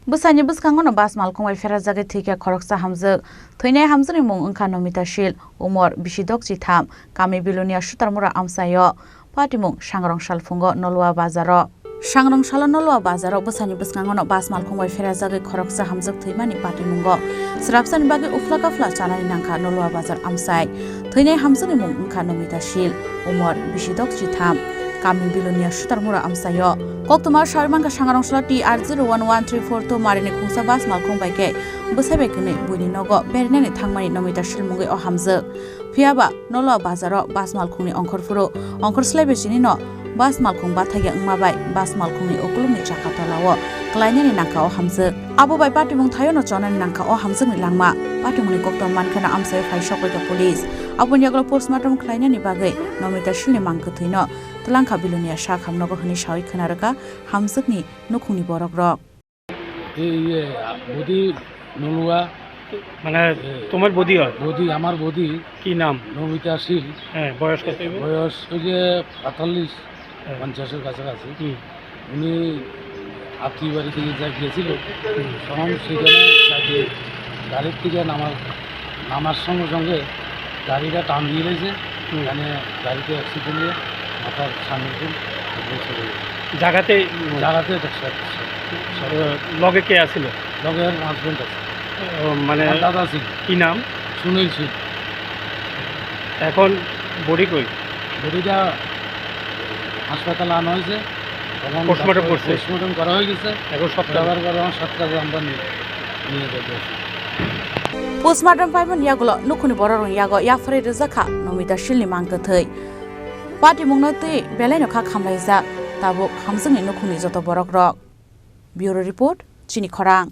Bwsaini bwskangono bas malkhung pherajakgwi thwoikha khoroksa hamjwk thwinai hamjwkni mung wngkha nomitasil umor bisidok chitham kami bilonia sutarmura amsayo patimung sangrong salfungo nolwa bazaro sangrong salo nolwa bazaro bwsaini bwskangono bas malkhung pherajakgwi khoroksa hamjwk thwimani patimungo srapsani bagi uflakafla chanani nangkha nolwa bazar amsai thwinai hamjwkni mung wngkha nomitasil umor bisidok chitham kami bilonia sutarmura amsayo Koktumar Sharmanga Sangarong Sloti R011342 Marini Khungsa Bas Malkhung Baike Bwsaibai Kene Buini Nogo Bernani Thangmani Nomita Shilmungi O Hamjwk Phiaba Nolo Bazaro Bas Malkhungni Ongkhorfuru Ongkhor Slaibai Chini no Bas Malkhung Bathaiga Ngmabai Bas Malkhungni Okulumni Chakatolawo Klainani Nangka O Hamjwk Abo bai Patimung Thayono Chonani Nangka O Hamjwkni Langma Patimungni Koktom Mankhana Amsai Phaisokwaika Police Aboni Aglo postmortem Klainani Bagai Nomita Shilni Mangkuthuino Tulangkha bilonia sa khamnogo hini sawi khonaraka hamjwkni nukhungni borok rok বদি নলুয়া মানে তোমার বদি হয় বদি আমার বদি কি নাম নমিতা শীল হ্যাঁ বয়স কত বয়স ওই যে 48-50 এর কাছাকাছি উনি আত্মীয় বাড়ি থেকে যা গিয়েছিল তখন সেখানে গাড়ির থেকে নামার সঙ্গে সঙ্গে গাড়িটা টান দিয়ে রয়েছে মানে গাড়িতে অ্যাক্সিডেন্টে মাথার সামনে জায়গাতে লগে কে আছিল লগে হাজবেন্ড আছে মানে দাদা ছিল কি নাম সুনীল সিং এখন বডি কই বডিটা হাসপাতালে আনা হয়েছে পোস্টমর্টম করা হয়ে গেছে এখন সপ্তাহ আমরা নিয়ে যেতে Postmortem paimon yagulo nukhuni bororong yago yafre rejakha nomita shilni mangkthei patimungno tei belaino kha khamlaijak tabuk hamjwkni nukhuni joto borok rok Bureau Report Chini Khorang